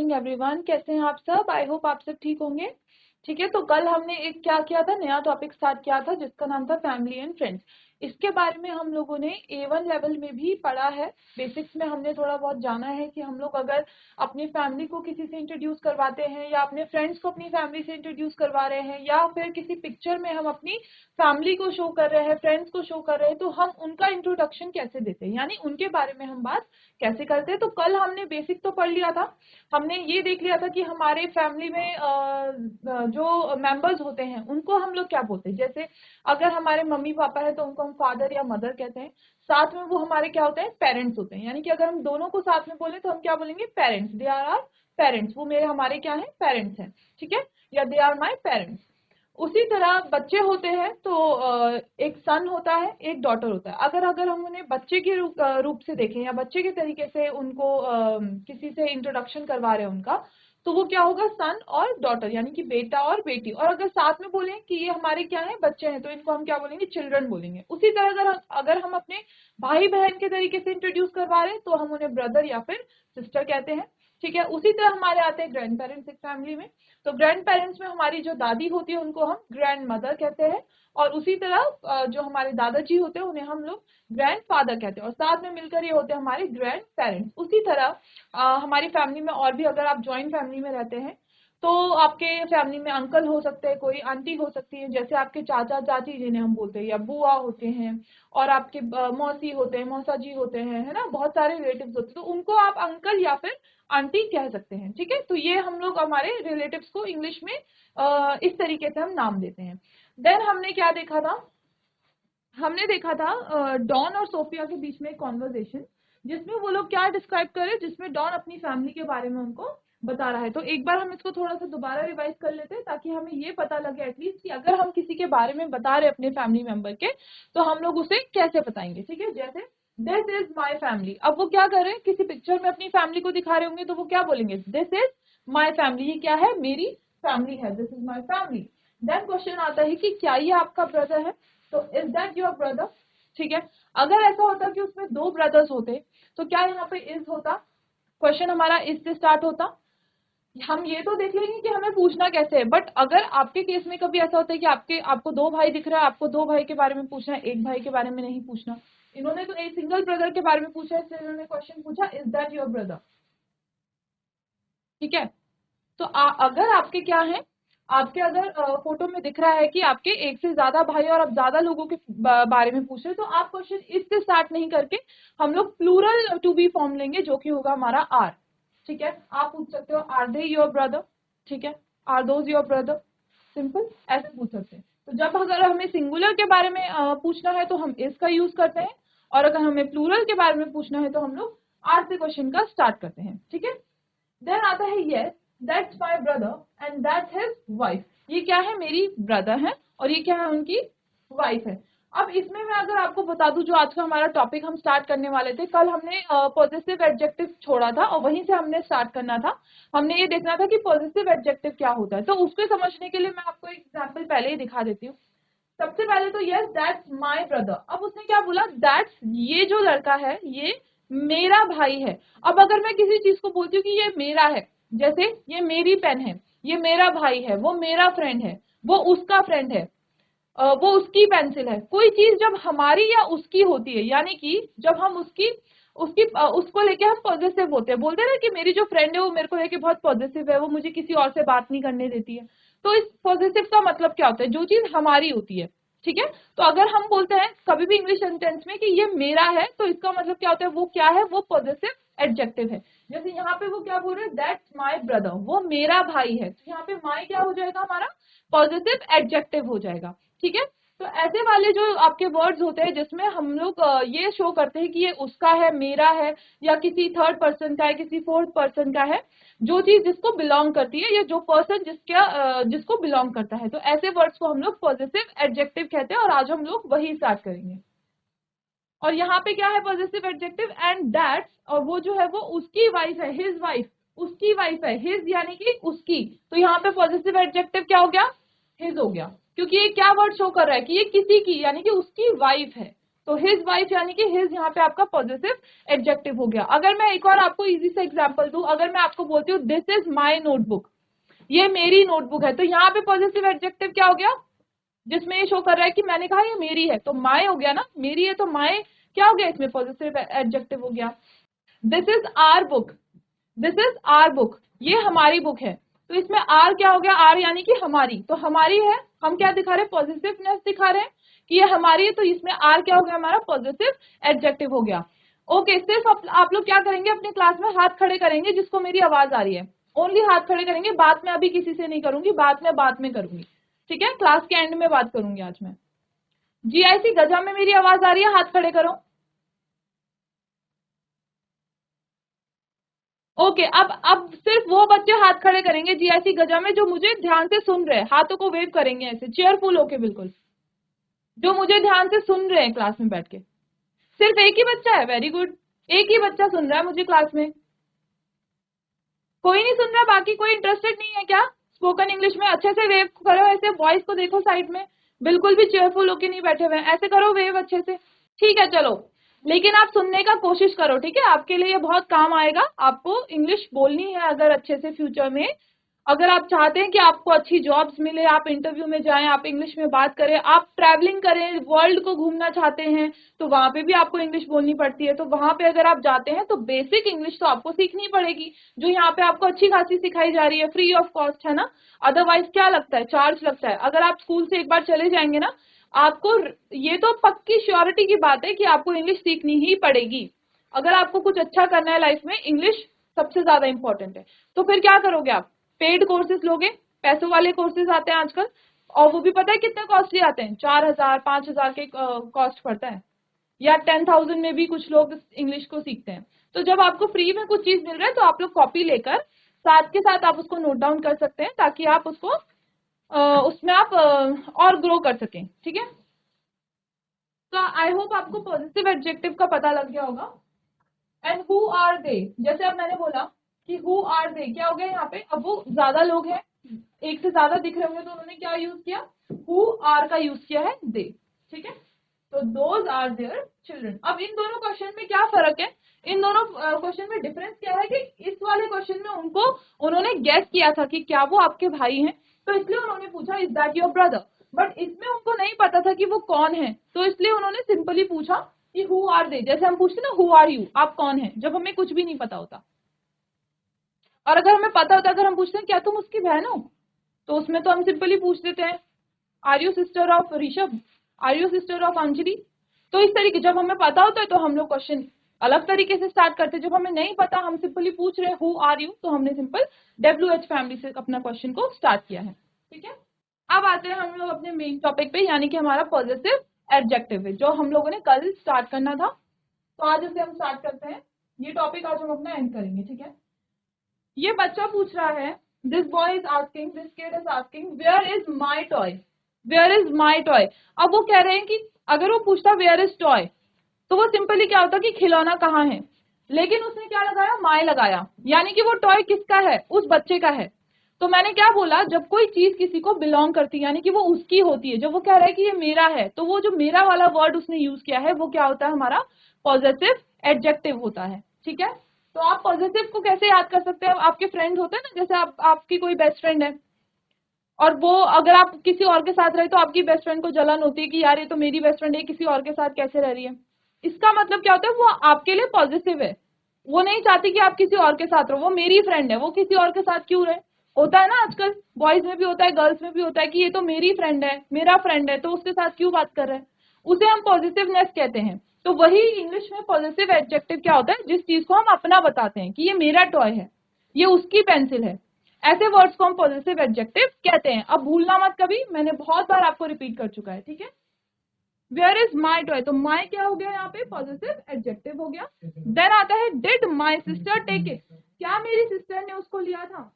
Morning everyone, कैसे हैं आप सब। आई होप आप सब ठीक होंगे। ठीक है, तो कल हमने एक क्या किया था, नया टॉपिक स्टार्ट किया था जिसका नाम था फैमिली एंड फ्रेंड्स। इसके बारे में हम लोगों ने A1 लेवल में भी पढ़ा है। बेसिक्स में हमने थोड़ा बहुत जाना है कि हम लोग अगर अपनी फैमिली को किसी से इंट्रोड्यूस करवाते हैं या अपने फ्रेंड्स को अपनी फैमिली से इंट्रोड्यूस करवा रहे हैं या फिर किसी पिक्चर में हम अपनी फैमिली को शो कर रहे हैं, फ्रेंड्स को शो कर रहे हैं, तो हम उनका इंट्रोडक्शन कैसे देते हैं, यानी उनके बारे में हम बात कैसे करते हैं। तो कल हमने बेसिक तो पढ़ लिया था। हमने ये देख लिया था कि हमारे फैमिली में जो मेंबर्स होते हैं उनको हम लोग क्या बोलते हैं। जैसे अगर हमारे मम्मी पापा है तो उनको हम फादर या मदर कहते हैं। साथ में वो हमारे क्या होते हैं, पेरेंट्स होते हैं। यानी कि अगर हम दोनों को साथ में बोले तो हम क्या बोलेंगे, parents. They are our parents, वो मेरे हमारे क्या है, पेरेंट्स हैं। ठीक है, या दे आर माई पेरेंट्स। उसी तरह बच्चे होते हैं तो एक सन होता है, एक डॉटर होता है। अगर अगर हम उन्हें बच्चे के रूप से देखें या बच्चे के तरीके से उनको किसी से इंट्रोडक्शन करवा रहे हैं उनका, तो वो क्या होगा, सन और डॉटर, यानी कि बेटा और बेटी। और अगर साथ में बोलें कि ये हमारे क्या है, बच्चे हैं, तो इनको हम क्या बोलेंगे, चिल्ड्रन बोलेंगे। उसी तरह अगर हम अपने भाई बहन के तरीके से इंट्रोड्यूस करवा रहे हैं तो हम उन्हें ब्रदर या फिर सिस्टर कहते हैं। ठीक है, उसी तरह हमारे आते हैं ग्रैंड पेरेंट्स एक फैमिली में। तो ग्रैंड पेरेंट्स में हमारी जो दादी होती है उनको हम ग्रैंड मदर कहते हैं। और उसी तरह जो हमारे दादाजी होते हैं उन्हें हम लोग ग्रैंड फादर कहते हैं। और साथ में मिलकर ये होते हैं हमारे ग्रैंड पेरेंट्स। उसी तरह हमारी फैमिली में और भी, अगर आप ज्वाइंट फैमिली में रहते हैं तो आपके फैमिली में अंकल हो सकते हैं, कोई आंटी हो सकती है, जैसे आपके चाचा चाची जिन्हें हम बोलते हैं, या बुआ होते हैं, और आपके मौसी होते हैं, मौसा जी होते हैं, है ना, बहुत सारे रिलेटिव्स होते हैं, तो उनको आप अंकल या फिर आंटी कह सकते हैं। ठीक है, तो ये हम लोग हमारे रिलेटिव्स को इंग्लिश में इस तरीके से हम नाम देते हैं। देन हमने क्या देखा था, हमने देखा था डॉन और सोफिया के बीच में एक कॉन्वर्जेशन, जिसमें वो लोग क्या डिस्क्राइब कर रहे हैं, जिसमें डॉन अपनी फैमिली के बारे में उनको बता रहा है। तो एक बार हम इसको थोड़ा सा दोबारा रिवाइज कर लेते हैं ताकि हमें ये पता लगे एटलीस्ट कि अगर हम किसी के बारे में बता रहे हैं अपने फैमिली मेंबर के, तो हम लोग उसे कैसे बताएंगे। ठीक है, जैसे दिस इज माई फैमिली। अब वो क्या कर रहे हैं, किसी पिक्चर में अपनी फैमिली को दिखा रहे होंगे, तो वो क्या बोलेंगे, दिस इज माई फैमिली। ये क्या है, मेरी फैमिली है, this is my family. Then question आता है कि क्या ये आपका ब्रदर है, तो इज दैट योर ब्रदर। ठीक है, अगर ऐसा होता कि उसमें दो ब्रदर्स होते तो क्या यहाँ पे इज होता, क्वेश्चन हमारा इज से स्टार्ट होता। हम ये तो देख लेंगे कि हमें पूछना कैसे है, बट अगर आपके केस में कभी ऐसा होता है कि आपको दो भाई दिख रहा है, आपको दो भाई के बारे में पूछना है, एक भाई के बारे में नहीं पूछना। इन्होंने तो एक सिंगल ब्रदर के बारे में पूछा है, इसलिए इन्होंने क्वेश्चन पूछा इज दैट योर ब्रदर। ठीक है, तो अगर आपके क्या है, आपके अगर फोटो में दिख रहा है कि आपके एक से ज्यादा भाई और आप ज्यादा लोगों के बारे में पूछ रहे, तो आप क्वेश्चन इससे स्टार्ट नहीं करके हम लोग प्लूरल टू बी फॉर्म लेंगे, जो कि होगा हमारा आर। ठीक है, आप पूछ सकते हो आर दे योर ब्रदर। ठीक है, are those your brother, simple ऐसे पूछ सकते हैं। तो जब अगर हमें सिंगुलर के बारे में पूछना है तो हम इस का यूज करते हैं, और अगर हमें प्लूरल के बारे में पूछना है तो हम लोग आर से क्वेश्चन का स्टार्ट करते हैं। ठीक है, देन आता है yes that's my brother and that's his wife. ये क्या है, मेरी ब्रदर है और ये क्या है, उनकी वाइफ है। अब इसमें मैं अगर आपको बता दूं, जो आज का हमारा टॉपिक हम स्टार्ट करने वाले थे, कल हमने पॉजिटिव एडजेक्टिव छोड़ा था और वहीं से हमने स्टार्ट करना था। हमने ये देखना था कि पॉजिटिव एडजेक्टिव क्या होता है। तो उसको समझने के लिए मैं आपको एक एग्जाम्पल पहले ही दिखा देती हूँ। सबसे पहले तो यस दैट्स माय ब्रदर। अब उसने क्या बोला, दैट्स, ये जो लड़का है ये मेरा भाई है। अब अगर मैं किसी चीज को बोलती हूँ कि ये मेरा है, जैसे ये मेरी पेन है, ये मेरा भाई है, वो मेरा फ्रेंड है, वो उसका फ्रेंड है, वो उसकी पेंसिल है। कोई चीज जब हमारी या उसकी होती है, यानी कि जब हम उसकी उसकी उसको लेके हम पॉजिटिव बोलते हैं ना कि मेरी जो फ्रेंड है वो मेरे को लेके बहुत पॉजिटिव है, वो मुझे किसी और से बात नहीं करने देती है। तो इस पॉजिटिव का मतलब क्या होता है, जो चीज हमारी होती है। ठीक है, तो अगर हम बोलते हैं कभी भी इंग्लिश सेंटेंस में कि ये मेरा है, तो इसका मतलब क्या होता है, वो क्या है, वो पॉजिटिव एडजेक्टिव है। जैसे यहाँ पे वो क्या बोल रहे हैं, दैट्स माय ब्रदर, वो मेरा भाई है, तो यहाँ पे माय क्या हो जाएगा, हमारा पॉजिटिव एडजेक्टिव हो जाएगा। ठीक है, तो ऐसे वाले जो आपके वर्ड्स होते हैं जिसमें हम लोग ये शो करते हैं कि ये उसका है, मेरा है, या किसी थर्ड पर्सन का है, किसी फोर्थ पर्सन का है, जो चीज जिसको बिलोंग करती है, या जो पर्सन जिसको बिलोंग करता है, तो ऐसे वर्ड्स को हम लोग पॉजिटिव एडजेक्टिव कहते हैं। और आज हम लोग वही स्टार्ट करेंगे। और यहाँ पे क्या है, पॉजिटिव एडजेक्टिव एंड दैट्स, और वो जो है वो उसकी वाइफ है, हिज वाइफ, उसकी वाइफ है, हिज यानी कि उसकी। तो यहाँ पे पॉजिटिव एडजेक्टिव क्या हो गया, हिज हो गया, क्योंकि ये क्या वर्ड शो कर रहा है कि ये किसी की यानी कि उसकी वाइफ है। तो हिज वाइफ यानी कि हिज यहाँ पे आपका पॉजिटिव एडजेक्टिव हो गया। अगर मैं एक और आपको इजी से एग्जांपल दूं, अगर मैं आपको बोलती हूँ दिस इज माय नोटबुक, ये मेरी नोटबुक है, तो यहाँ पे पॉजिटिव एडजेक्टिव क्या हो गया, जिसमें ये शो कर रहा है कि मैंने कहा ये मेरी है, तो माय हो गया ना, मेरी है तो माय क्या हो गया, इसमें पॉजिटिव एडजेक्टिव हो गया। This is our book, this is our book, ये हमारी बुक है, तो इसमें आर क्या हो गया, आर यानी कि हमारी, तो हमारी है, हम क्या दिखा रहे हैं, पॉजिटिवनेस दिखा रहे हैं कि ये हमारी है, तो इसमें आर क्या हो गया, हमारा पॉजिटिव एडजेक्टिव हो गया। ओके, सिर्फ आप लोग क्या करेंगे, अपनी क्लास में हाथ खड़े करेंगे जिसको मेरी आवाज आ रही है, ओनली हाथ खड़े करेंगे, बात में अभी किसी से नहीं करूंगी, बात में करूंगी, ठीक है, क्लास के एंड में बात करूंगी आज मैं। जीआईसी गजा में मेरी आवाज आ रही है, हाथ खड़े करो। ओके, अब सिर्फ वो बच्चे हाथ खड़े करेंगे जीआईसी गजा में जो मुझे ध्यान से सुन रहे हैं, हाथों को वेव करेंगे ऐसे चेयरफुल होके, बिल्कुल जो मुझे ध्यान से सुन रहे हैं क्लास में बैठ के। सिर्फ एक ही बच्चा है, वेरी गुड, एक ही बच्चा सुन रहा है मुझे क्लास में, कोई नहीं सुन रहा, बाकी कोई इंटरेस्टेड नहीं है क्या स्पोकन इंग्लिश में? अच्छे से वेव करो, ऐसे वॉइस को देखो साइड में, बिल्कुल भी चेयरफुल होके नहीं बैठे हुए हैं, ऐसे करो वेव अच्छे से, ठीक है चलो, लेकिन आप सुनने का कोशिश करो, ठीक है, आपके लिए ये बहुत काम आएगा, आपको इंग्लिश बोलनी है अगर अच्छे से फ्यूचर में, अगर आप चाहते हैं कि आपको अच्छी जॉब्स मिले, आप इंटरव्यू में जाएं, आप इंग्लिश में बात करें, आप ट्रैवलिंग करें, वर्ल्ड को घूमना चाहते हैं, तो वहां पे भी आपको इंग्लिश बोलनी पड़ती है, तो वहां पे अगर आप जाते हैं तो बेसिक इंग्लिश तो आपको सीखनी पड़ेगी, जो यहाँ पे आपको अच्छी खासी सिखाई जा रही है, फ्री ऑफ कॉस्ट है ना, अदरवाइज क्या लगता है, चार्ज लगता है। अगर आप स्कूल से एक बार चले जाएंगे ना, आपको ये तो पक्की श्योरिटी की बात है कि आपको इंग्लिश सीखनी ही पड़ेगी, अगर आपको कुछ अच्छा करना है लाइफ में, इंग्लिश सबसे ज्यादा इंपॉर्टेंट है। तो फिर क्या करोगे आप, पेड कोर्सेज लोगे, पैसों वाले कोर्सेज आते हैं आजकल, और वो भी पता है कितने कॉस्टली आते हैं, 4,000 5,000 के कॉस्ट पड़ता है, या 10,000 में भी कुछ लोग इंग्लिश को सीखते हैं। तो जब आपको फ्री में कुछ चीज मिल रहा है तो आप लोग कॉपी लेकर साथ के साथ आप उसको नोट डाउन कर सकते हैं, ताकि आप उसको उसमें आप और ग्रो कर सकें, ठीक है। तो आई होप आपको पॉजिटिव एडजेक्टिव का पता लग गया होगा। एंड हु आर दे, जैसे अब मैंने बोला कि हु आर दे क्या हो गया यहाँ पे, अब वो ज्यादा लोग हैं, एक से ज्यादा दिख रहे होंगे, तो उन्होंने क्या यूज किया, हु आर का यूज किया है दे, ठीक है, तो दोज आर देयर चिल्ड्रन। अब इन दोनों क्वेश्चन में क्या फर्क है, इन दोनों क्वेश्चन में डिफरेंस क्या है कि इस वाले क्वेश्चन में उन्होंने गेस किया था कि क्या वो आपके भाई हैं, तो इसलिए उन्होंने पूछा is that your brother, but इसमें उनको नहीं पता था कि वो कौन है, तो इसलिए उन्होंने सिंपली पूछा कि हु आर दे, जैसे हम पूछते ना हु आर यू, आप कौन है, जब हमें कुछ भी नहीं पता होता। और अगर हमें पता होता, अगर हम पूछते हैं क्या तुम उसकी बहन हो, तो उसमें तो हम सिंपली पूछ देते हैं are you sister of Rishabh, are you sister of Anjali. तो इस तरीके जब हमें पता होता है तो हम लोग क्वेश्चन अलग तरीके से स्टार्ट करते हैं, जब हमें नहीं पता हम सिंपली पूछ रहे हैं हु आर यू, तो हमने सिंपल WH फैमिली से अपना क्वेश्चन को स्टार्ट किया है, ठीक है। अब आते हैं हम लोग अपने मेन टॉपिक पे, यानी कि हमारा पॉजिटिव एडजेक्टिव है, जो हम लोगों ने कल स्टार्ट करना था, तो आज इसे हम स्टार्ट करते हैं, ये टॉपिक आज हम अपना एंड करेंगे, ठीक है। ये बच्चा पूछ रहा है, this boy is asking, this kid is asking where is my toy, where is my toy. अब वो कह रहे हैं कि अगर वो पूछता वेयर इज टॉय, तो वो सिंपली क्या होता कि खिलौना कहाँ है, लेकिन उसने क्या लगाया, माई लगाया, यानी कि वो टॉय किसका है, उस बच्चे का है। तो मैंने क्या बोला, जब कोई चीज किसी को बिलोंग करती है, यानी कि वो उसकी होती है, जब वो कह रहा है कि ये मेरा है, तो वो जो मेरा वाला वर्ड उसने यूज किया है, वो क्या होता है, हमारा पॉजिटिव एडजेक्टिव होता है, ठीक है। तो आप पॉजिटिव को कैसे याद कर सकते हैं, आपके फ्रेंड होते हैं ना, जैसे आपकी कोई बेस्ट फ्रेंड है, और वो अगर आप किसी और के साथ रहे तो आपकी बेस्ट फ्रेंड को जलन होती है कि यार ये तो मेरी बेस्ट फ्रेंड है, किसी और के साथ कैसे रह रही है। इसका मतलब क्या होता है, वो आपके लिए पॉजिटिव है, वो नहीं चाहती कि आप किसी और के साथ रहो, वो मेरी फ्रेंड है, वो किसी और के साथ क्यों रहे। होता है ना आजकल, बॉयज में भी होता है, गर्ल्स में भी होता है कि ये तो मेरी फ्रेंड है, मेरा फ्रेंड है, तो उसके साथ क्यों बात कर रहे हैं, उसे हम पॉजिटिवनेस कहते हैं। तो वही इंग्लिश में पॉजिटिव एडजेक्टिव क्या होता है, जिस चीज को हम अपना बताते हैं कि ये मेरा टॉय है, ये उसकी पेंसिल है, ऐसे वर्ड्स को हम पॉजिटिव एडजेक्टिव कहते हैं। अब भूलना मत कभी, मैंने बहुत बार आपको रिपीट कर चुका है, ठीक है। वेयर इज माई टॉय, तो माई क्या हो गया यहाँ पे, पॉजिटिव एडजेक्टिव हो गया। देन आता है did my sister take it, क्या मेरी सिस्टर ने उसको लिया था,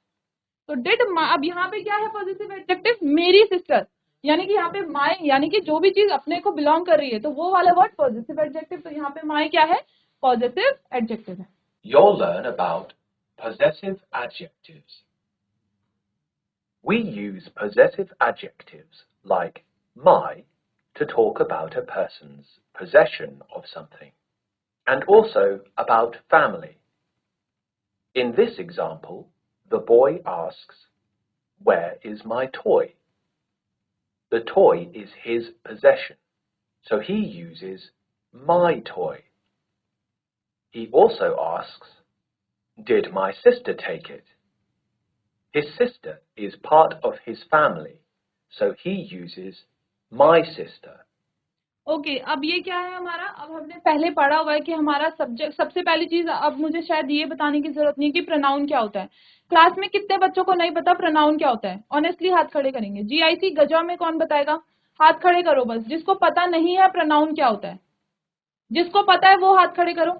तो डिड, अब यहाँ पे क्या है पॉजिटिव एडजेक्टिव, मेरी सिस्टर, यानी कि यहाँ पे माई, यानी कि जो भी चीज अपने को बिलोंग कर रही है, तो वो वाला वर्ड पॉजिटिव एडजेक्टिव, तो यहाँ पे माई क्या है, पॉजिटिव एडजेक्टिव है। You'll learn about possessive adjectives. We use possessive adjectives like my to talk about a person's possession of something, and also about family. In this example, the boy asks, "Where is my toy?" The toy is his possession, so he uses my toy. He also asks, "Did my sister take it?" His sister is part of his family, so he uses my sister. Okay अब ये क्या है हमारा, अब हमने पहले पढ़ा हुआ है कि हमारा सब्जेक्ट, सबसे पहली चीज अब मुझे शायद ये बताने की जरूरत नहीं है कि प्रोनाउन क्या होता है। क्लास में कितने बच्चों को नहीं पता प्रोनाउन क्या होता है? ऑनेस्टली हाथ खड़े करेंगे। जीआईसी गजा में कौन बताएगा? हाथ खड़े करो बस, जिसको पता नहीं है प्रोनाउन क्या होता है। जिसको पता है वो हाथ खड़े करो,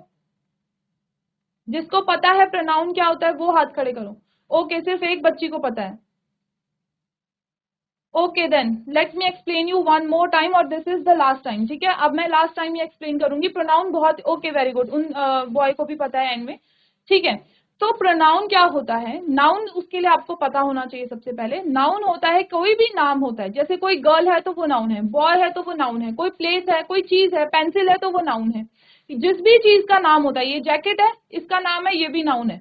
जिसको पता है प्रोनाउन क्या होता है वो हाथ खड़े करो। ओके सिर्फ एक बच्ची को पता है। Okay then let me explain you one more time, और this is the last time, ठीक है? अब मैं लास्ट टाइम ये एक्सप्लेन करूंगी प्रोनाउन बहुत। ओके वेरी गुड, उन बॉय को भी पता है एंड में, ठीक है? तो प्रोनाउन क्या होता है? नाउन, उसके लिए आपको पता होना चाहिए सबसे पहले। नाउन होता है कोई भी नाम होता है, जैसे कोई गर्ल है तो वो नाउन है, बॉय है तो वो नाउन है, कोई प्लेस है, कोई चीज है, पेंसिल है तो वो नाउन है। जिस भी चीज का नाम होता है, ये जैकेट है इसका नाम है, ये भी नाउन है,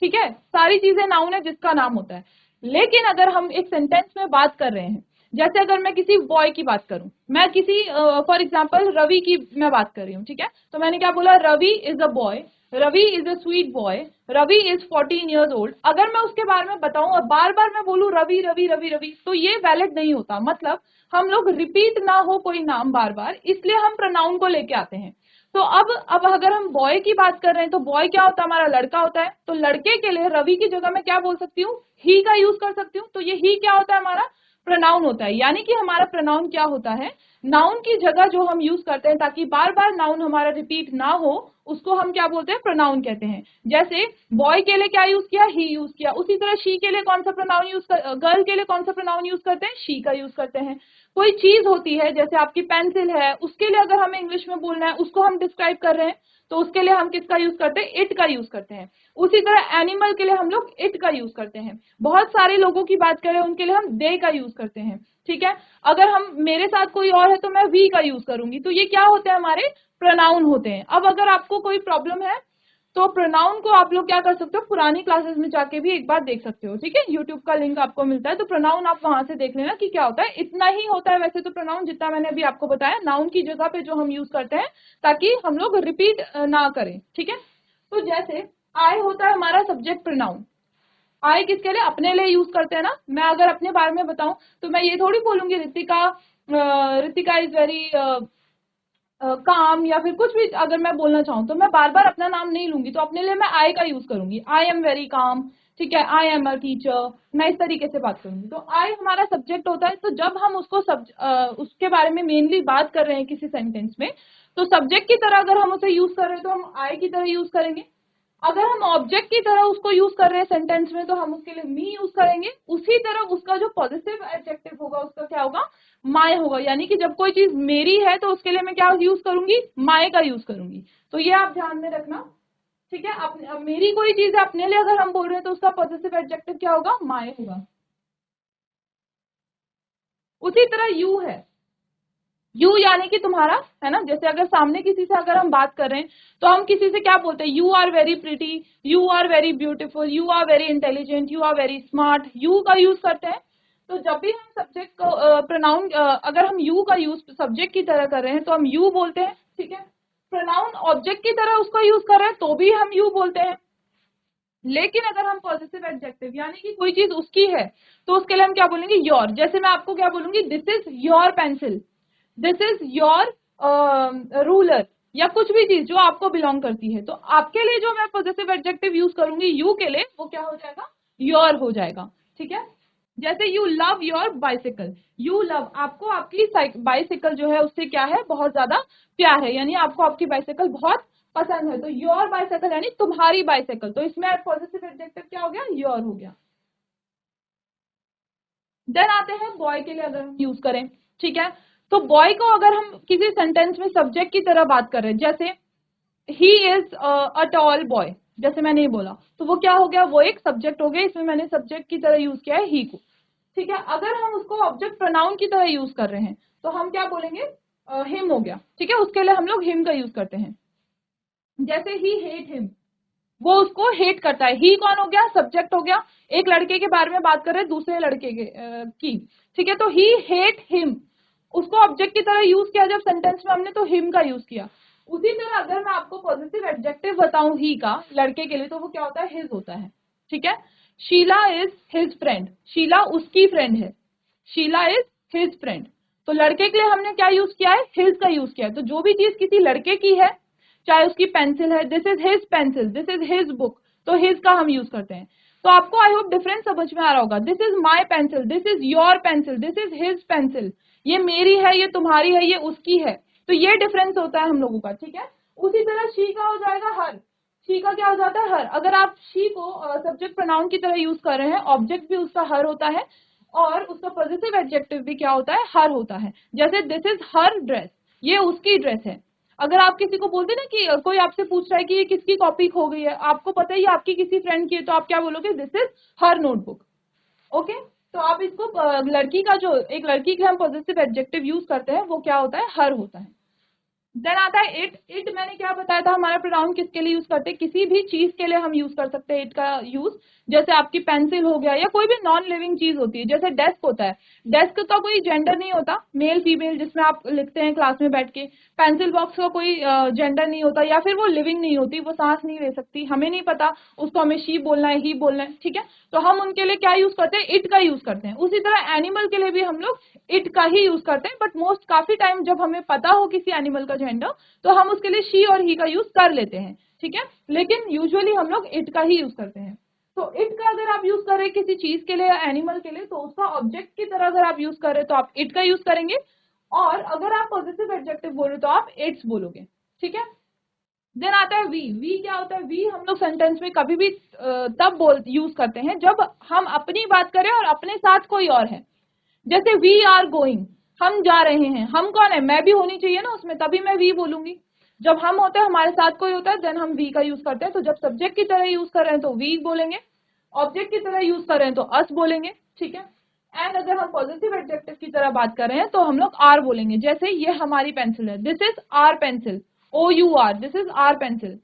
ठीक है? सारी चीजें नाउन है जिसका नाम होता है। लेकिन अगर हम एक सेंटेंस में बात कर रहे हैं, जैसे अगर मैं किसी बॉय की बात करूं, मैं किसी फॉर एग्जांपल रवि की मैं बात कर रही हूँ, ठीक है? तो मैंने क्या बोला? Ravi is a boy, Ravi is a sweet boy, Ravi is 14 years old. अगर मैं उसके बारे में बताऊं और बार बार मैं बोलूं रवि रवि रवि रवि, तो ये वैलिड नहीं होता। मतलब हम लोग रिपीट ना हो कोई नाम बार बार, इसलिए हम प्रोनाउन को लेके आते हैं। तो अब अगर हम बॉय की बात कर रहे हैं, तो बॉय क्या होता है? हमारा लड़का होता है। तो लड़के के लिए रवि की जगह मैं क्या बोल सकती हूँ? ही का यूज कर सकती हूँ। तो ये ही क्या होता है? हमारा प्रोनाउन होता है। यानी कि हमारा प्रोनाउन क्या होता है? नाउन की जगह जो हम यूज करते हैं ताकि बार बार नाउन हमारा रिपीट ना हो, उसको हम क्या बोलते हैं? प्रोनाउन कहते हैं। जैसे बॉय के लिए क्या यूज किया? ही यूज किया। उसी तरह शी के लिए कौन सा प्रोनाउन यूज कर, गर्ल के लिए कौन सा प्रोनाउन यूज करते हैं? शी का यूज करते हैं। कोई चीज होती है जैसे आपकी पेंसिल है, उसके लिए अगर हमें इंग्लिश में बोलना है, उसको हम डिस्क्राइब कर रहे हैं, तो उसके लिए हम किसका यूज करते हैं? इट का यूज करते हैं। उसी तरह एनिमल के लिए हम लोग इट का यूज करते हैं। बहुत सारे लोगों की बात करें उनके लिए हम दे का यूज करते हैं, ठीक है? अगर हम, मेरे साथ कोई और है तो मैं वी का यूज करूंगी। तो ये क्या होते हैं? हमारे प्रोनाउन होते हैं। अब अगर आपको कोई प्रॉब्लम है तो प्रोनाउन को आप लोग क्या कर सकते हो? पुरानी क्लासेस में जाके भी एक बार देख सकते हो, ठीक है? यूट्यूब का लिंक आपको मिलता है, तो प्रोनाउन आप वहां से देख लेना कि क्या होता है। इतना ही होता है वैसे तो प्रोनाउन, जितना मैंने अभी आपको बताया, नाउन की जगह पे जो हम यूज करते हैं ताकि हम लोग रिपीट ना करें, ठीक है? तो जैसे आई होता है हमारा सब्जेक्ट प्रोनाउन। आई किसके लिए? अपने लिए यूज करते हैं ना। मैं अगर अपने बारे में बताऊं तो मैं ये थोड़ी बोलूंगी Ritika, Ritika is very calm, या फिर कुछ भी अगर मैं बोलना चाहूँ तो मैं बार बार अपना नाम नहीं लूंगी। तो अपने लिए मैं आई का यूज करूंगी, आई एम वेरी काम, ठीक है? आई एम अ टीचर, मैं इस तरीके से बात करूंगी। तो आई हमारा सब्जेक्ट होता है। तो जब हम उसको उसके बारे में मेनली बात कर रहे हैं किसी सेंटेंस में, तो सब्जेक्ट की तरह अगर हम उसे यूज कर रहे हैं तो हम आई की तरह यूज करेंगे। अगर हम ऑब्जेक्ट की तरह उसको यूज कर रहे हैं सेंटेंस में, तो हम उसके लिए मी यूज करेंगे। उसी तरह उसका जो पॉजिटिव एडजेक्टिव होगा उसका क्या होगा? माय होगा। यानी कि जब कोई चीज मेरी है तो उसके लिए मैं क्या यूज करूंगी? माय का यूज करूंगी। तो ये आप ध्यान में रखना, ठीक है? अब मेरी कोई चीज है, अपने लिए अगर हम बोल रहे हैं तो उसका पॉजिटिव एडजेक्टिव क्या होगा? माय होगा। उसी तरह यू है, यू यानी कि तुम्हारा, है ना? जैसे अगर सामने किसी से अगर हम बात कर रहे हैं तो हम किसी से क्या बोलते हैं? You are very pretty, you are very beautiful, you are very intelligent, you are very smart, you का यूज करते हैं। तो जब भी हम सब्जेक्ट को प्रोनाउन, अगर हम यू का यूज सब्जेक्ट की तरह कर रहे हैं तो हम यू बोलते हैं, ठीक है? प्रोनाउन ऑब्जेक्ट की तरह उसका यूज कर रहे हैं तो भी हम यू बोलते हैं। लेकिन अगर हम पॉजिटिव एडजेक्टिव यानी कि कोई चीज उसकी है तो उसके लिए हम क्या बोलेंगे? योर। जैसे मैं आपको क्या बोलूंगी? This is your pencil, this is your ruler, या कुछ भी चीज जो आपको बिलोंग करती है। तो आपके लिए जो मैं पॉजिटिव एडजेक्टिव यूज करूंगी यू के लिए, वो क्या हो जाएगा? योर हो जाएगा, ठीक है? जैसे you love your bicycle, you love, आपको आपकी बाइसिकल जो है उससे क्या है? बहुत ज्यादा प्यार है, यानी आपको आपकी बाइसिकल बहुत पसंद है। तो योर बाइसिकल यानी तुम्हारी बाइसिकल, तो इसमें पॉजिटिव एडजेक्टिव क्या हो गया? योर हो गया। देन आते हैं बॉय के लिए अगर हम यूज करें, ठीक है? तो बॉय को अगर हम किसी सेंटेंस में सब्जेक्ट की तरह बात कर रहे हैं, जैसे he is a tall boy, जैसे मैंने ये बोला, तो वो क्या हो गया? वो एक सब्जेक्ट हो गया। इसमें मैंने सब्जेक्ट की तरह यूज किया है ही को, ठीक है? अगर हम उसको ऑब्जेक्ट प्रोनाउन की तरह यूज कर रहे हैं तो हम क्या बोलेंगे, हिम हो गया, ठीक है, उसके लिए हम लोग हिम का यूज करते हैं। जैसे ही हेट हिम, वो उसको हेट करता है। ही कौन हो गया, सब्जेक्ट हो गया, एक लड़के के बारे में बात कर रहे हैं दूसरे लड़के के की, ठीक है, तो ही हेट हिम, उसको ऑब्जेक्ट की तरह यूज किया जब सेंटेंस में हमने, तो हिम का यूज किया। उसी तरह अगर मैं आपको पॉजिटिव एडजेक्टिव बताऊं ही का लड़के के लिए, तो वो क्या होता है, हिज होता है, ठीक है। Sheela is his friend, Sheela उसकी फ्रेंड है, शीला इज हिज फ्रेंड। तो लड़के के लिए हमने क्या यूज किया है, हिज का यूज किया है। तो जो भी चीज किसी लड़के की है, चाहे उसकी पेंसिल है, this is his pencil, this is his book, तो हिज का हम यूज करते हैं। तो आपको आई होप डिफरेंस समझ में आ रहा होगा। This is my pencil, this is your pencil, this is his pencil, ये मेरी है, ये तुम्हारी है, ये उसकी है। तो ये डिफरेंस होता है हम लोगों का, ठीक है। उसी तरह शी का हो जाएगा हर, शी का क्या हो जाता है, हर। अगर आप शी को सब्जेक्ट प्रोनाउन की तरह यूज कर रहे हैं, ऑब्जेक्ट भी उसका हर होता है और उसका पॉजिटिव एडजेक्टिव भी क्या होता है, हर होता है। जैसे दिस इज हर ड्रेस, ये उसकी ड्रेस है। अगर आप किसी को बोलते ना कि कोई आपसे पूछ रहा है कि ये किसकी कॉपी खो गई है, आपको पता है ये आपकी किसी फ्रेंड की है, तो आप क्या बोलोगे, this is her notebook. Okay, तो आप इसको लड़की का, जो एक लड़की के हम पॉजिटिव एडजेक्टिव यूज करते हैं, वो क्या होता है, हर होता है। देन आता है इट। इट मैंने क्या बताया था, हमारा प्रोनाउन किसके लिए यूज करते हैं, किसी भी चीज के लिए हम यूज कर सकते हैं इट का यूज। जैसे आपकी पेंसिल हो गया, या कोई भी नॉन लिविंग चीज होती है, जैसे डेस्क होता है, डेस्क का कोई जेंडर नहीं होता, मेल फीमेल, जिसमें आप लिखते हैं क्लास में बैठ के। पेंसिल बॉक्स का कोई जेंडर नहीं होता, या फिर वो लिविंग नहीं होती, वो सांस नहीं ले सकती, हमें नहीं पता उसको हमें शी बोलना है, ही बोलना है, ठीक है। तो हम उनके लिए क्या यूज करते हैं, इट का यूज करते हैं। उसी तरह एनिमल के लिए भी हम लोग इट का ही यूज करते हैं, बट मोस्ट काफी टाइम जब हमें पता हो किसी एनिमल का जेंडर, तो हम उसके लिए शी और ही का यूज कर लेते हैं, ठीक है। लेकिन यूजुअली हम लोग इट का ही यूज करते हैं। तो इट का अगर आप यूज कर रहे हैं किसी चीज के लिए या एनिमल के लिए, तो उसका ऑब्जेक्ट की तरह अगर आप यूज कर रहे हैं, तो आप इट का यूज करेंगे। और अगर आप पॉजिटिव एडजेक्टिव बोल रहे हो, तो आप इट्स बोलोगे, ठीक है। देन आता है वी। वी क्या होता है, वी हम लोग सेंटेंस में कभी भी तब बोल यूज करते हैं जब हम अपनी बात करें और अपने साथ कोई और है। जैसे वी आर गोइंग, हम जा रहे हैं, हम कौन है, मैं भी होनी चाहिए ना उसमें, तभी मैं वी बोलूंगी। जब हम होते हैं, हमारे साथ कोई होता है, देन हम वी का यूज करते हैं। तो जब सब्जेक्ट की तरह यूज कर रहे हैं तो वी बोलेंगे, ऑब्जेक्ट की तरह यूज कर रहे हैं तो अस बोलेंगे, ठीक है। एंड अगर हम पॉजिटिव एडजेक्टिव की तरह बात कर रहे हैं, तो हम लोग आर बोलेंगे। जैसे ये हमारी पेंसिल है, this is our pencil, O U R, this is our pencil.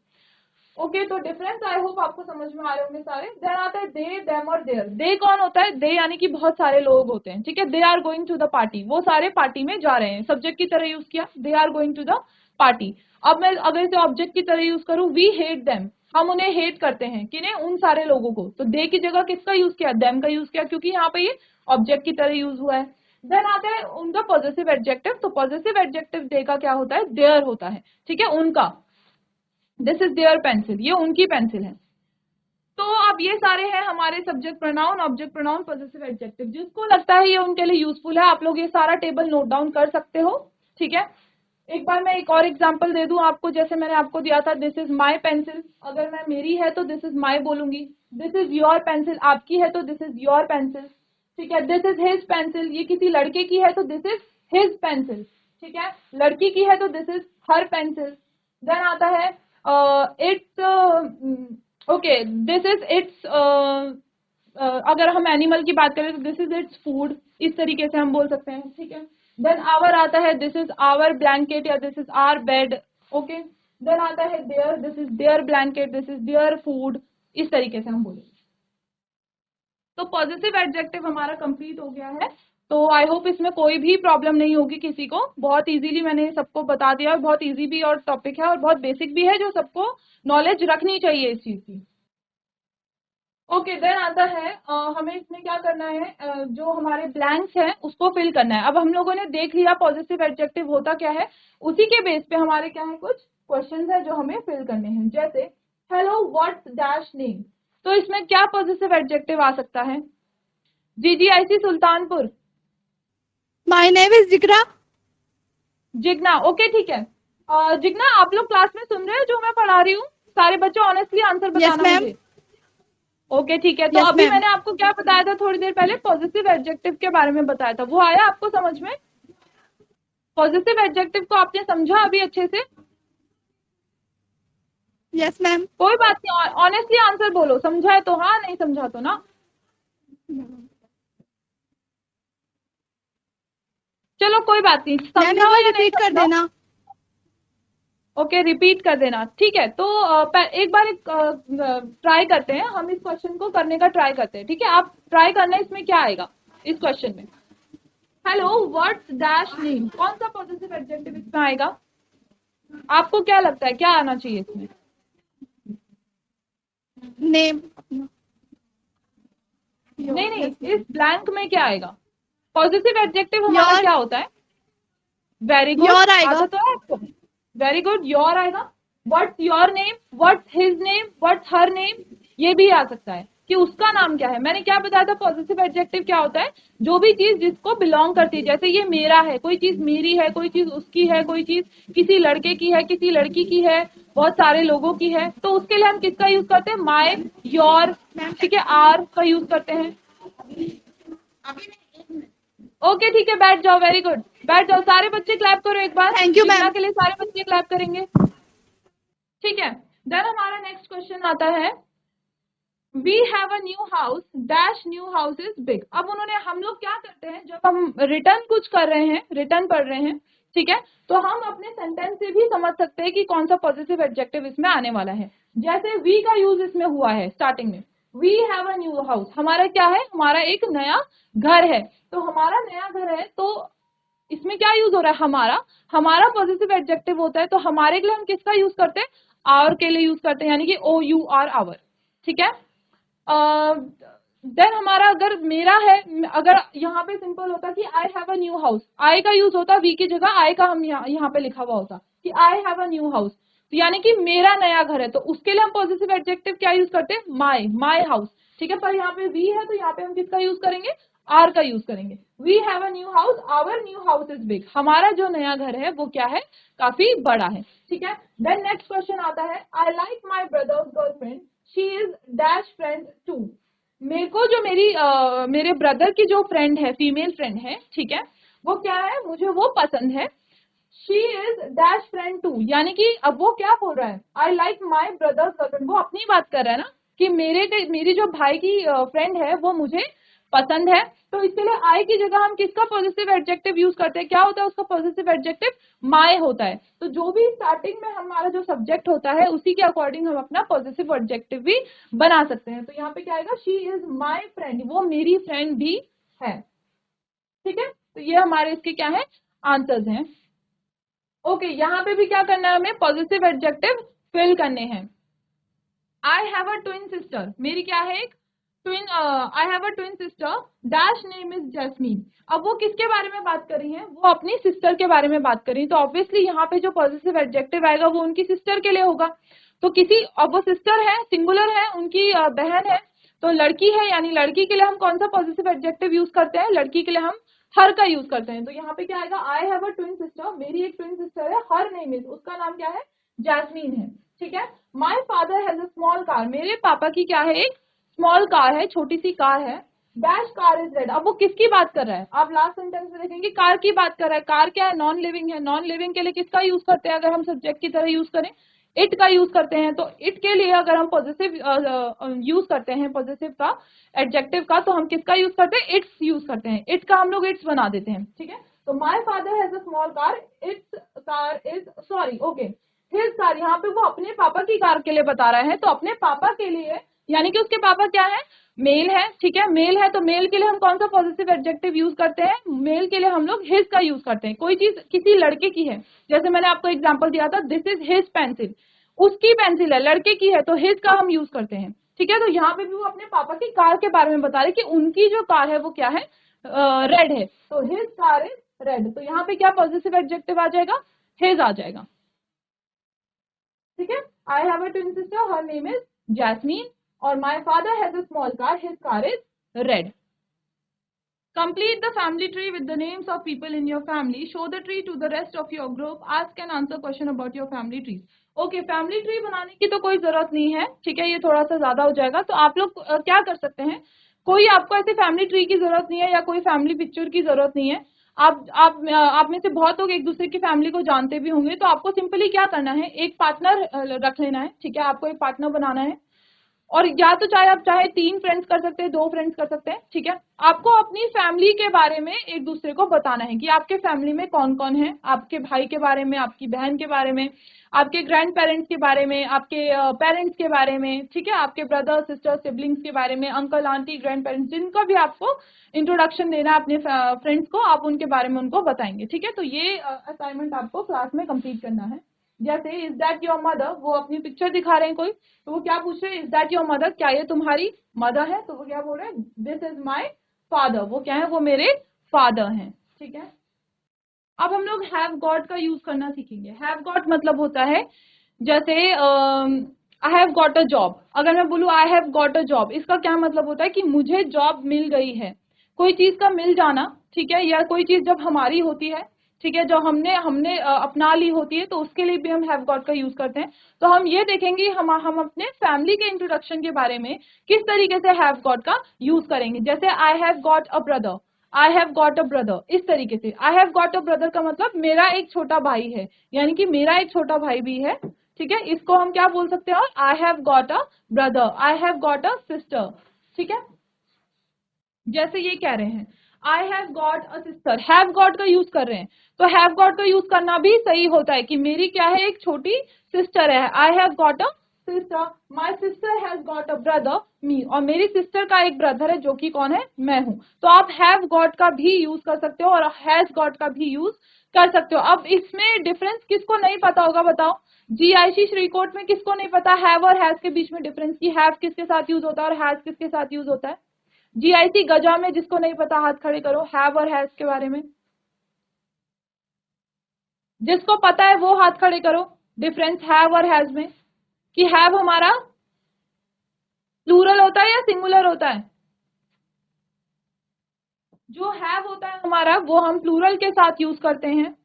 Okay, तो डिफरेंस आई होप आपको समझ में आ रहे होंगे सारे। देन आता है दे, देम और देयर। दे कौन होता है, दे यानी कि बहुत सारे लोग होते हैं, ठीक है। They are going to the party, वो सारे पार्टी में जा रहे हैं, सब्जेक्ट की तरह यूज किया, they are going to the party. अब मैं अगर इसे ऑब्जेक्ट की तरह यूज करूं, वी हेट देम, हम उन्हें हेट करते हैं, किन्हें, उन सारे लोगों को। तो दे की जगह किसका यूज किया, देम का यूज किया, क्योंकि यहाँ पे ये ऑब्जेक्ट की तरह यूज हुआ है। देन आता है उनका पॉजिटिव एडजेक्टिव। तो पॉजिटिव एडजेक्टिव दे का क्या होता है, देयर होता है, ठीक है, उनका। दिस इज देयर पेंसिल, ये उनकी पेंसिल है। तो अब ये सारे हैं हमारे subject pronoun, object pronoun, positive adjective. जिसको लगता है ये उनके लिए यूजफुल है, आप लोग ये सारा टेबल नोट डाउन कर सकते हो, ठीक है। एक बार मैं एक और एग्जांपल दे दूं आपको, जैसे मैंने आपको दिया था, दिस इज माय पेंसिल, अगर मैं मेरी है तो दिस इज माय बोलूंगी। दिस इज योर पेंसिल, आपकी है तो दिस इज योर पेंसिल, ठीक है। दिस इज हिज पेंसिल, ये किसी लड़के की है तो दिस इज हिज पेंसिल, ठीक है। लड़की की है तो this is her pencil. Then आता है it's, okay, this is it's, अगर हम एनिमल की बात करें तो दिस इज इट्स फूड, इस तरीके से हम बोल सकते हैं, ठीक है। देन आवर आता है, दिस इज आवर ब्लैंकेट या this is our bed, okay. Then आता है their, this is their blanket, this is their food, इस तरीके से हम बोलेंगे। तो पॉजिटिव एडजेक्टिव हमारा कंप्लीट हो गया है। तो आई होप इसमें कोई भी प्रॉब्लम नहीं होगी किसी को। बहुत इजीली मैंने सबको बता दिया, और बहुत इजी भी और टॉपिक है, और बहुत बेसिक भी है, जो सबको नॉलेज रखनी चाहिए इस चीज की। ओके, देन आता है हमें इसमें क्या करना है, जो हमारे ब्लैंक्स हैं उसको फिल करना है। अब हम लोगों ने देख लिया पॉजिटिव एडजेक्टिव होता क्या है, उसी के बेस पे हमारे क्या है, कुछ क्वेश्चंस है जो हमें फिल करने हैं। जैसे हेलो व्हाट्स डैश नेम, तो इसमें क्या पॉजिटिव एडजेक्टिव आ सकता है, GGIC Sultanpur, my name is Jigra. Jigna, okay ठीक है। जिग्ना, आप लोग क्लास में सुन रहे हो जो मैं पढ़ा रही हूँ, सारे बच्चे ऑनेस्टली आंसर यस बताना मैम। मुझे। ओके ठीक है, तो यस अभी मैम। मैंने आपको क्या बताया था थोड़ी देर पहले, पॉजिटिव एडजेक्टिव के बारे में बताया था, वो आया आपको समझ में, पॉजिटिव एडजेक्टिव को आपने समझा अभी अच्छे से। Yes ma'am. कोई बात नहीं, ऑनेस्टली आंसर बोलो, समझा है तो हाँ, नहीं समझा तो ना। चलो कोई बात नहीं, मैम समझाओ या नहीं रिपीट कर समझाओ? देना। ओके, रिपीट कर देना, ठीक है। तो एक बार ट्राई करते हैं, हम इस क्वेश्चन को करने का ट्राई करते हैं, ठीक है। आप ट्राई करना, इसमें क्या आएगा इस क्वेश्चन में। हेलो, व्हाट्स डैश नेम, कौन सा पॉजिटिव एडजेक्टिव इसमें आएगा? आपको क्या लगता है क्या आना चाहिए इसमें? नेम। नहीं, इस ब्लैंक में क्या आएगा? पॉजिटिव एडजेक्टिव हमारा योर। क्या होता है? वेरी गुड, योर आएगा। आता तो है आपको। वेरी गुड, योर आएगा। What's your name, what's his name, what's her name, ये भी आ सकता है कि उसका नाम क्या है। मैंने क्या बताया था, पॉजिटिव एडजेक्टिव क्या होता है? जो भी चीज जिसको बिलोंग करती है, जैसे ये मेरा है, कोई चीज मेरी है, कोई चीज उसकी है, कोई चीज किसी लड़के की है, किसी लड़की की है, बहुत सारे लोगों की है, तो उसके लिए हम किसका यूज करते हैं? माय, योर, ठीक है, आर का यूज करते हैं। ओके, ठीक है, बैठ जाओ। वेरी गुड, बैठ जाओ। सारे बच्चे क्लैप करो एक बार। Thank you, Jigna ma'am. के लिए सारे बच्चे क्लैप करेंगे, ठीक है। देन हमारा नेक्स्ट क्वेश्चन आता है, we have a new house, dash new house is big. अब उन्होंने, हम लोग क्या करते हैं जब हम रिटर्न कुछ कर रहे हैं, रिटर्न पढ़ रहे हैं, ठीक है, तो हम अपने सेंटेंस से भी समझ सकते हैं कि कौन सा पॉजिटिव एडजेक्टिव इसमें आने वाला है। जैसे वी का यूज इसमें हुआ है स्टार्टिंग में, we have a new house, हमारा क्या है? हमारा एक नया घर है। तो हमारा नया घर है, तो इसमें क्या यूज हो रहा है? हमारा। हमारा पॉजिटिव एडजेक्टिव होता है, तो हमारे के लिए हम किसका यूज करते हैं? आवर के लिए यूज करते हैं, यानी कि ओ यू आर, आवर, ठीक है। देन हमारा अगर मेरा है, अगर यहाँ पे सिंपल होता कि I have a new house, I का यूज होता, वी की जगह आई का हम यहाँ पे लिखा हुआ होता कि I have a new house, तो यानी कि मेरा नया घर है, तो उसके लिए हम पॉजिटिव एडजेक्टिव क्या यूज करते हैं? माई, माई हाउस, ठीक है। पर यहाँ पे वी है, तो यहाँ पे हम किसका यूज करेंगे? आर का यूज करेंगे। We have a new house, our new house is big, हमारा जो नया घर है वो क्या है? काफी बड़ा है, ठीक है। देन नेक्स्ट क्वेश्चन आता है, I like my brother's girlfriend, she is dash friend too. मेरे को जो मेरे ब्रदर की जो फ्रेंड है, फीमेल फ्रेंड है, ठीक है, वो क्या है? मुझे वो पसंद है। She is dash friend too, यानी कि अब वो क्या बोल रहा है? I like my brother's girlfriend, वो अपनी बात कर रहा है ना, कि मेरी जो भाई की फ्रेंड है वो मुझे पसंद है। तो इसके लिए आई की जगह हम किसका पॉजिटिव एडजेक्टिव यूज करते हैं? क्या होता है उसका पॉजिटिव एडजेक्टिव? माय होता है। तो जो भी स्टार्टिंग में हमारा जो सब्जेक्ट होता है, उसी के अकॉर्डिंग हम अपना पॉजिटिव एडजेक्टिव भी बना सकते हैं। तो यहाँ पे क्या आएगा? शी इज माई फ्रेंड, वो मेरी फ्रेंड भी है, ठीक है। तो ये हमारे इसके क्या है? आंसर्स हैं। ओके, यहाँ पे भी क्या करना है हमें? पॉजिटिव एडजेक्टिव फिल करने हैं। आई हैव अ ट्विन सिस्टर, मेरी क्या है? एक twin, I have a twin sister, dash name is jasmine. अब वो किसके बारे में बात कर रही है? वो अपनी सिस्टर के बारे में बात कर रही है, तो ऑब्वियसली यहाँ पे जो पॉजिटिव एडजेक्टिव आएगा वो उनकी सिस्टर के लिए होगा। तो किसी, अब वो सिस्टर है, सिंगुलर है, उनकी बहन है, तो लड़की है, यानी लड़की के लिए हम कौन सा पॉजिटिव एडजेक्टिव यूज करते हैं? लड़की के लिए हम हर का यूज करते हैं। तो यहाँ पे क्या आएगा? आई हैव अ ट्विन सिस्टर, मेरी एक ट्विन सिस्टर है, हर नेम इज, उसका नाम क्या है? जैस्मीन है, ठीक है। माई father has a small car, मेरे पापा की क्या है? एक स्मॉल कार है, छोटी सी कार है। डैश कार इज रेड, अब वो किसकी बात कर रहा है? आप लास्ट सेंटेंस में देखेंगे कार की बात कर रहा है। कार क्या है? नॉन लिविंग है। नॉन लिविंग के लिए किसका यूज करते हैं? अगर हम सब्जेक्ट की तरह यूज करें, इट का यूज करते हैं। तो इट के लिए अगर हम पॉजिटिव यूज करते हैं, पॉजिटिव का एडजेक्टिव का, तो हम किसका यूज करते हैं? इट्स यूज करते हैं। इट का हम लोग इट्स बना देते हैं, ठीक है। तो माई father has a small car, it's car is, sorry, okay, his car, यहाँ पे वो अपने पापा की कार के लिए बता रहा है, तो अपने पापा के लिए, यानी कि उसके पापा क्या है? मेल है, ठीक है। मेल है, तो मेल के लिए हम कौन सा पॉजिटिव एडजेक्टिव यूज करते हैं? मेल के लिए हम लोग हिज का यूज करते हैं। कोई चीज किसी लड़के की है, जैसे मैंने आपको एग्जांपल दिया था, दिस इज हिज पेंसिल, उसकी पेंसिल है, लड़के की है, तो हिज का हम यूज करते हैं, ठीक है। तो यहाँ पे भी वो अपने पापा की कार के बारे में बता रहे कि उनकी जो कार है वो क्या है? रेड है, तो हिज कार इज रेड। तो यहाँ पे क्या पॉजिटिव एडजेक्टिव आ जाएगा? हिज आ जाएगा, ठीक है। I have a twin sister, her name is Jasmine, और my father has a small car, his car is red. Complete the family tree with the names of people in your family. Show the tree to the rest of your group. Ask and answer question about your family trees. Okay, family tree बनाने की तो कोई जरूरत नहीं है, ठीक है, ये थोड़ा सा ज्यादा हो जाएगा। तो आप लोग क्या कर सकते हैं? कोई आपको ऐसे फैमिली ट्री की जरूरत नहीं है, या कोई फैमिली पिक्चर की जरूरत नहीं है। आप में से बहुत लोग एक दूसरे की फैमिली को जानते भी होंगे, तो आपको सिंपली क्या करना है? एक पार्टनर रख लेना है, ठीक है। आपको एक पार्टनर बनाना है, और या तो चाहे आप चाहे 3 फ्रेंड्स कर सकते हैं, 2 फ्रेंड्स कर सकते हैं, ठीक है। आपको अपनी फैमिली के बारे में एक दूसरे को बताना है कि आपके फैमिली में कौन कौन है, आपके भाई के बारे में, आपकी बहन के बारे में, आपके ग्रैंड पेरेंट्स के बारे में, आपके पेरेंट्स के बारे में, ठीक है, आपके ब्रदर सिस्टर सिबलिंग्स के बारे में, अंकल आंटी ग्रैंड पेरेंट्स, जिनका भी आपको इंट्रोडक्शन देना है अपने फ्रेंड्स को, आप उनके बारे में उनको बताएंगे, ठीक है। तो ये असाइनमेंट आपको क्लास में कंप्लीट करना है। जैसे इज दैट योर मदर, वो अपनी पिक्चर दिखा रहे हैं कोई, तो वो क्या पूछ रहे हैं, इज दैट योर मदर, क्या ये तुम्हारी मदर है, तो वो क्या बोल रहे हैं, दिस इज माई फादर, वो क्या है, वो मेरे फादर हैं, ठीक है। अब हम लोग हैव गॉट का यूज करना सीखेंगे। हैव गॉट मतलब होता है जैसे आई हैव गॉट अ जॉब, अगर मैं बोलूँ आई हैव गॉट अ जॉब, इसका क्या मतलब होता है कि मुझे जॉब मिल गई है। कोई चीज का मिल जाना, ठीक है, या कोई चीज जब हमारी होती है, ठीक है, जो हमने हमने अपना ली होती है, तो उसके लिए भी हम हैव गॉट का यूज करते हैं। तो हम ये देखेंगे हम अपने फैमिली के इंट्रोडक्शन के बारे में किस तरीके से हैव गॉट का यूज करेंगे। जैसे आई have got a brother, I have got a brother, इस तरीके से आई हैव गॉट अ ब्रदर का मतलब मेरा एक छोटा भाई है, यानी कि मेरा एक छोटा भाई भी है, ठीक है। इसको हम क्या बोल सकते हैं, आई have got a brother, I have got a sister, ठीक है। जैसे ये कह रहे हैं आई have got a sister, have got का यूज कर रहे हैं, तो हैव गॉट का यूज करना भी सही होता है कि मेरी क्या है, एक छोटी सिस्टर है, I have got a sister, my sister has got a brother me, और मेरी सिस्टर का एक ब्रदर है जो कि कौन है, मैं हूं। तो आप हैव गॉट का भी यूज कर सकते हो और हैज गॉट का भी यूज कर सकते हो। अब इसमें डिफरेंस किसको नहीं पता होगा बताओ, जीआईसी श्रीकोट में किसको नहीं पता हैव और हैज के बीच में डिफरेंस, की हैव किसके साथ यूज होता है और हैज किसके साथ यूज होता है। जीआईसी गजा में जिसको नहीं पता हाथ खड़े करो, हैव और हैज के बारे में, जिसको पता है वो हाथ खड़े करो, डिफरेंस हैव और हैज में, कि हैव हमारा प्लूरल होता है या सिंगुलर होता है। जो हैव होता है हमारा वो हम प्लूरल के साथ यूज करते हैं,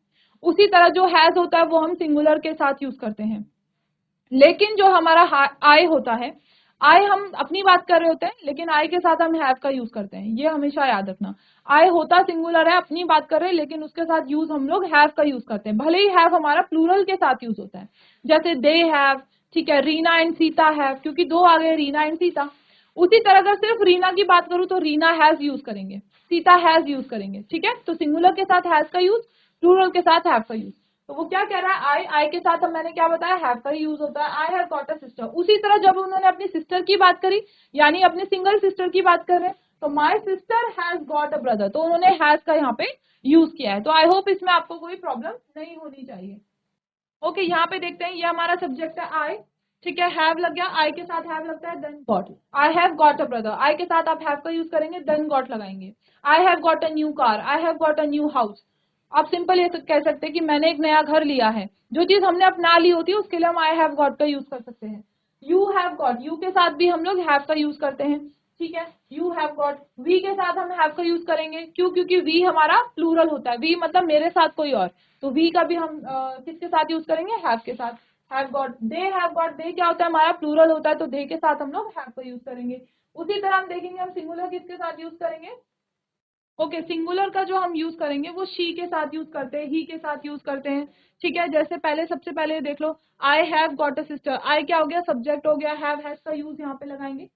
उसी तरह जो हैज होता है वो हम सिंगुलर के साथ यूज करते हैं। लेकिन जो हमारा आई होता है, आई हम अपनी बात कर रहे होते हैं, लेकिन आई के साथ हम हैव का यूज करते हैं, ये हमेशा याद रखना। आई होता सिंगुलर है, अपनी बात कर रहे हैं, लेकिन उसके साथ यूज हम लोग हैव का यूज करते हैं, भले ही हैव हमारा प्लूरल के साथ यूज होता है। जैसे दे हैव, ठीक है, रीना एंड सीता हैव, क्योंकि 2 आ गए, रीना एंड सीता। उसी तरह अगर सिर्फ रीना की बात करूं तो रीना हैज यूज करेंगे, सीता हैज यूज करेंगे, ठीक है। तो सिंगुलर के साथ हैज का यूज, प्लूरल के साथ हैव का यूज। तो वो क्या कह रहा है, आई के साथ मैंने क्या बताया, हैव का यूज होता है, I have got a sister. उसी तरह जब उन्होंने अपनी सिस्टर की बात करी, यानी अपने सिंगल सिस्टर की बात कर रहे हैं, तो माई sister has got a brother, तो उन्होंने हैज का यहाँ पे यूज किया है। तो आई होप इसमें आपको कोई प्रॉब्लम नहीं होनी चाहिए। ओके, यहाँ पे देखते हैं, ये हमारा सब्जेक्ट है आई, ठीक है, हैव लग गया, आई के साथ हैव लगता है, then got, I have got a brother, I के साथ आप हैव का यूज करेंगे, देन गॉट लगाएंगे। आई have got a new car, I have got a new house, आप सिंपल ये कह सकते हैं कि मैंने एक नया घर लिया है। जो चीज हमने अपना ली होती है उसके लिए हम आई हैव गॉट का यूज कर सकते हैं। यू हैव गॉट, यू के साथ भी हम लोग हैव का यूज करते हैं, ठीक है, यू हैव गॉट। वी के साथ हम हैव का यूज करेंगे, क्यों, क्योंकि वी हमारा प्लूरल होता है, वी मतलब मेरे साथ कोई और, तो वी का भी हम किसके साथ यूज करेंगे, हैव के साथ। Have got, they have got, they क्या होता है, हमारा प्लूरल होता है, तो दे के साथ हम लोग हैव का यूज करेंगे। उसी तरह हम देखेंगे हम सिंगुलर किसके साथ यूज करेंगे। ओके, सिंगुलर का जो हम यूज करेंगे वो शी के साथ यूज करते हैं, ही के साथ यूज करते हैं, ठीक है। जैसे पहले सबसे पहले देख लो, I have got a sister, I क्या हो गया, सब्जेक्ट हो गया, हैव हैज का यूज यहाँ पे लगाएंगे,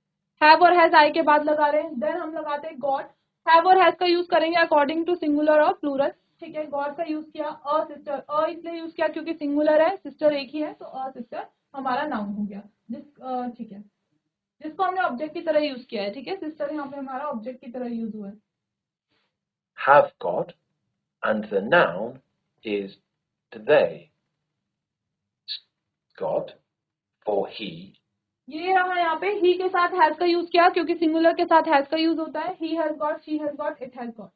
हैव और हैज आई के बाद लगा रहे हैं, देन हम लगाते हैं गॉट। हैव और हैज का यूज करेंगे अकॉर्डिंग टू सिंगुलर और प्लूरल, ठीक है। गॉट का यूज किया, अ सिस्टर, अ इसलिए यूज किया क्योंकि सिंगुलर है, सिस्टर एक ही है, तो अ सिस्टर हमारा नाउन हो गया, ठीक है, जिसको हमने ऑब्जेक्ट की तरह यूज किया है, ठीक है। सिस्टर यहाँ पे हमारा ऑब्जेक्ट की तरह यूज हुआ है। Have got, and the noun is they. Got for he. ये रहा यहाँ पे, ही के साथ हैज का यूज किया क्योंकि सिंगुलर के साथ हैज का यूज होता है, he has got, she has got, it has got.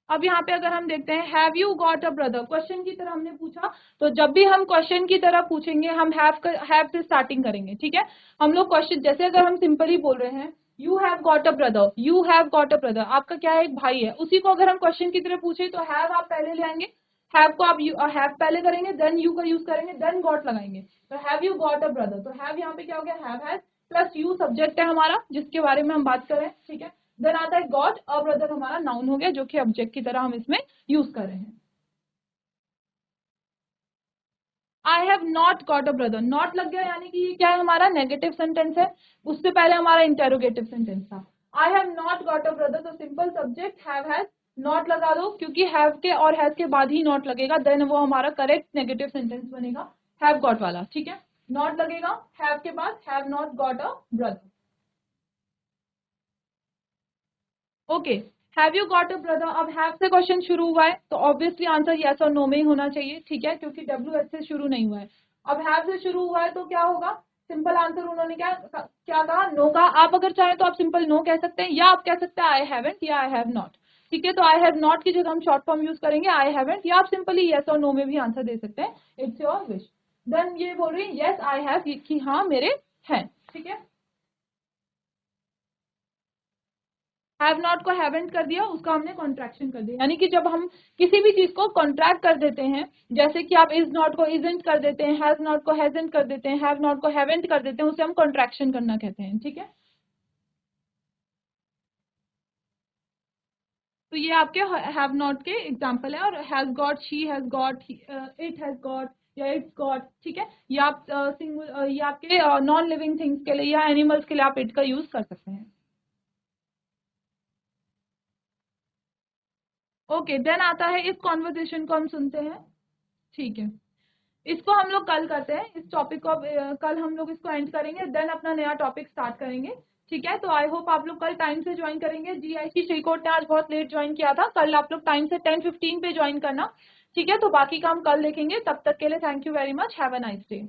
अब यहाँ पे अगर हम देखते हैं, have you got a brother, question की तरह हमने पूछा, तो जब भी हम क्वेश्चन की तरह पूछेंगे हम हैव से स्टार्टिंग करेंगे, ठीक है। हम लोग क्वेश्चन, जैसे अगर हम सिंपली बोल रहे हैं you have got a brother, you have got a brother, आपका क्या है, एक भाई है, उसी को अगर हम क्वेश्चन की तरह पूछे तो हैव आप पहले ले आएंगे, हैव को आप हैव पहले करेंगे, देन यू का यूज करेंगे, देन गॉट लगाएंगे, तो have you got a brother, तो हैव यहाँ पे क्या हो गया, have has plus you subject है हमारा जिसके बारे में हम बात कर रहे हैं, ठीक है। देन आता है गॉट, अ ब्रदर हमारा नाउन हो गया जो कि ऑब्जेक्ट की तरह हम इसमें यूज कर रहे हैं। आई have not got a brother, not लग गया यानी कि ये क्या है, हमारा नेगेटिव सेंटेंस है। उससे पहले हमारा इंटेरोगेटिव सेंटेंस था। I have not got a brother, तो simple subject have has, not लगा दो क्योंकि हैव के और हैज के बाद ही नॉट लगेगा, देन वो हमारा करेक्ट नेगेटिव सेंटेंस बनेगा हैव गॉट वाला। ठीक है, नॉट लगेगा हैव के बाद, have not got a brother. Okay, have you got a brother. अब हैव से क्वेश्चन शुरू हुआ है तो ऑब्वियसली आंसर यस और नो में ही होना चाहिए। ठीक है, क्योंकि WH से शुरू नहीं हुआ है। अब हैव से शुरू हुआ है तो क्या होगा, सिंपल आंसर उन्होंने क्या क्या कहा, नो कहा। आप अगर चाहें तो आप सिंपल नो कह सकते हैं, या आप कह सकते हैं आई हैवंट या आई हैव नॉट। ठीक है, तो आई हैव नॉट की जगह हम शॉर्ट फॉर्म यूज करेंगे आई हैवंट, या आप सिंपली यस और नो में भी आंसर दे सकते हैं, इट्स योर विश। देन ये बोल रही है यस आई हैव, कि हाँ मेरे हैं। ठीक है, हैव नॉट को हैवेंट कर दिया, उसका हमने कॉन्ट्रैक्शन कर दिया, यानी कि जब हम किसी भी चीज को कॉन्ट्रैक्ट कर देते हैं, जैसे कि आप इज नॉट को इजंट कर देते हैं, हैज नॉट को हैजंट कर देते हैं, हैव नॉट को हैवेंट कर देते हैं, उसे हम कॉन्ट्रैक्शन करना कहते हैं। ठीक है, तो ये आपके हैव नॉट के एग्जाम्पल है। और has got, she has got, it has got या इट्स गॉट। ठीक है, ये आप ये आपके नॉन लिविंग थिंग्स के लिए या एनिमल्स के लिए आप इट का यूज कर सकते हैं। ओके, देन आता है इस कॉन्वर्जेशन को हम सुनते हैं। ठीक है, इसको हम लोग कल करते हैं, इस टॉपिक को कल हम लोग इसको एंड करेंगे, देन अपना नया टॉपिक स्टार्ट करेंगे। ठीक है, तो आई होप आप लोग कल टाइम से ज्वाइन करेंगे। GIC श्रीकोट ने आज बहुत लेट ज्वाइन किया था, कल आप लोग टाइम से 10:15 पे ज्वाइन करना। ठीक है, तो बाकी काम कल देखेंगे, तब तक के लिए thank you very much, have a nice day.